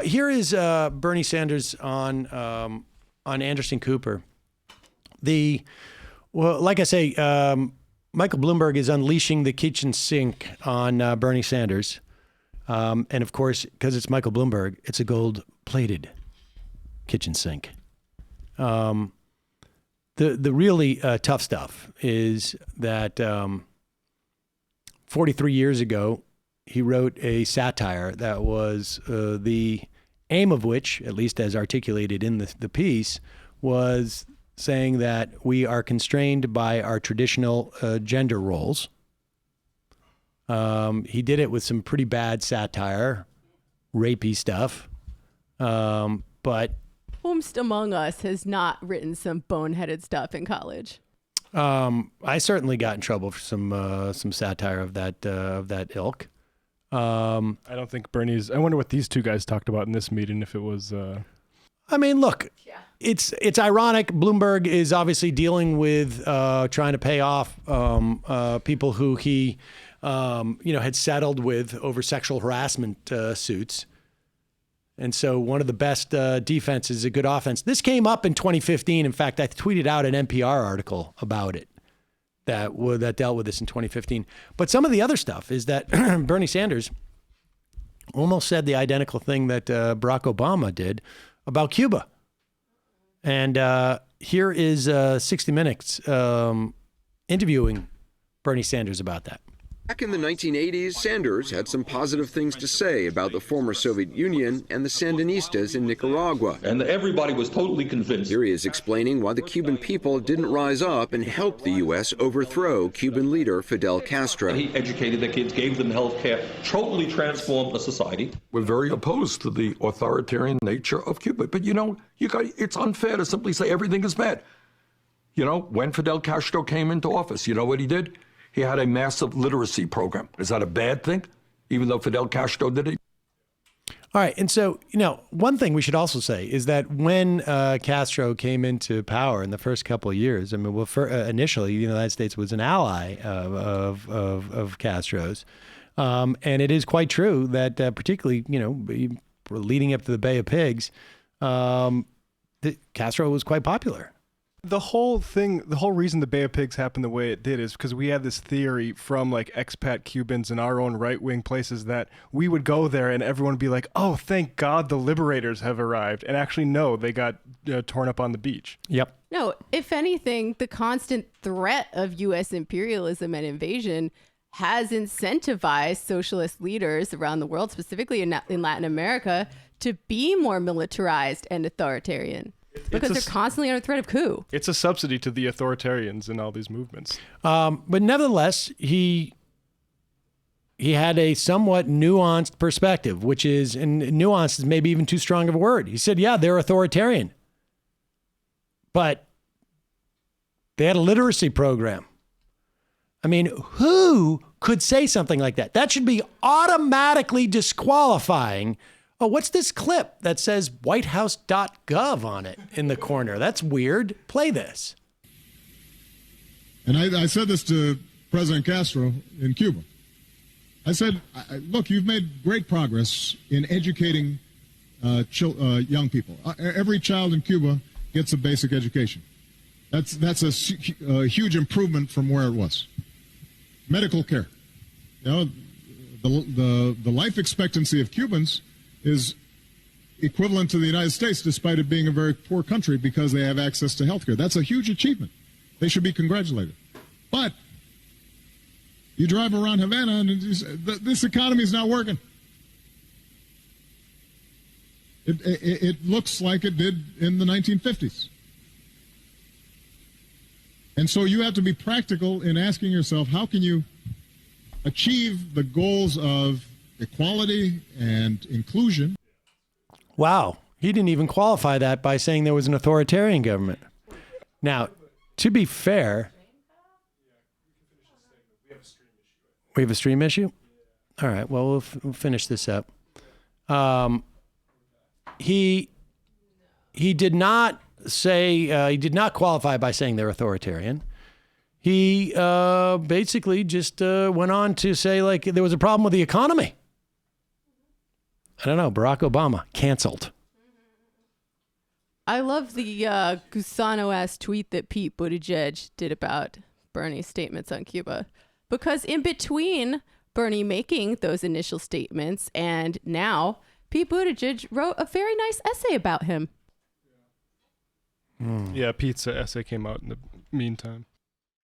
Here is Bernie Sanders on Anderson Cooper. Like I say, Michael Bloomberg is unleashing the kitchen sink on Bernie Sanders. And of course, because it's Michael Bloomberg, it's a gold-plated kitchen sink. The really tough stuff is that 43 years ago, he wrote a satire that was the aim of which, at least as articulated in the piece, was saying that we are constrained by our traditional gender roles. He did it with some pretty bad satire, rapey stuff. But whomst among us has not written some boneheaded stuff in college? I certainly got in trouble for some satire of that ilk. I don't think Bernie's. I wonder what these two guys talked about in this meeting. If it was. I mean, look, it's ironic. Bloomberg is obviously dealing with trying to pay off people who he had settled with over sexual harassment suits. And so one of the best defenses is a good offense. This came up in 2015. In fact, I tweeted out an NPR article about it that dealt with this in 2015. But some of the other stuff is that Bernie Sanders almost said the identical thing that Barack Obama did about Cuba. And here is 60 Minutes interviewing Bernie Sanders about that. Back in the 1980s, Sanders had some positive things to say about the former Soviet Union and the Sandinistas in Nicaragua. And everybody was totally convinced. Here he is explaining why the Cuban people didn't rise up and help the U.S. overthrow Cuban leader Fidel Castro. He educated the kids, gave them health care, totally transformed the society. We're very opposed to the authoritarian nature of Cuba. But, it's unfair to simply say everything is bad. When Fidel Castro came into office, you know what he did? He had a massive literacy program. Is that a bad thing, even though Fidel Castro did it? All right. And so, one thing we should also say is that when Castro came into power in the first couple of years, initially, the United States was an ally of Castro's. And it is quite true that particularly, leading up to the Bay of Pigs, Castro was quite popular. The whole reason the Bay of Pigs happened the way it did is because we had this theory from expat Cubans in our own right-wing places that we would go there and everyone would be like, oh, thank God the liberators have arrived. And actually, no, they got torn up on the beach. Yep. No, if anything, the constant threat of U.S. imperialism and invasion has incentivized socialist leaders around the world, specifically in Latin America, to be more militarized and authoritarian. Because they're constantly under threat of coup. It's a subsidy to the authoritarians in all these movements. But nevertheless, he had a somewhat nuanced perspective, which is, and nuanced is maybe even too strong of a word. He said, yeah, they're authoritarian. But they had a literacy program. I mean, who could say something like that? That should be automatically disqualifying. Oh, what's this clip that says whitehouse.gov on it in the corner? That's weird. Play this. And I said this to President Castro in Cuba. I said, look, you've made great progress in educating young people. Every child in Cuba gets a basic education. That's a huge improvement from where it was. Medical care. The life expectancy of Cubans is equivalent to the United States, despite it being a very poor country, because they have access to health care. That's a huge achievement. They should be congratulated. But you drive around Havana and this economy is not working. It looks like it did in the 1950s. And so you have to be practical in asking yourself, how can you achieve the goals of equality and inclusion? Wow. He didn't even qualify that by saying there was an authoritarian government. Now, to be fair, we have a stream issue? All right. Well, we'll finish this up. He did not say, he did not qualify by saying they're authoritarian. He basically just went on to say, there was a problem with the economy. I don't know. Barack Obama canceled. I love the Gusano-ass tweet that Pete Buttigieg did about Bernie's statements on Cuba. Because in between Bernie making those initial statements and now, Pete Buttigieg wrote a very nice essay about him. Yeah, Pete's essay came out in the meantime.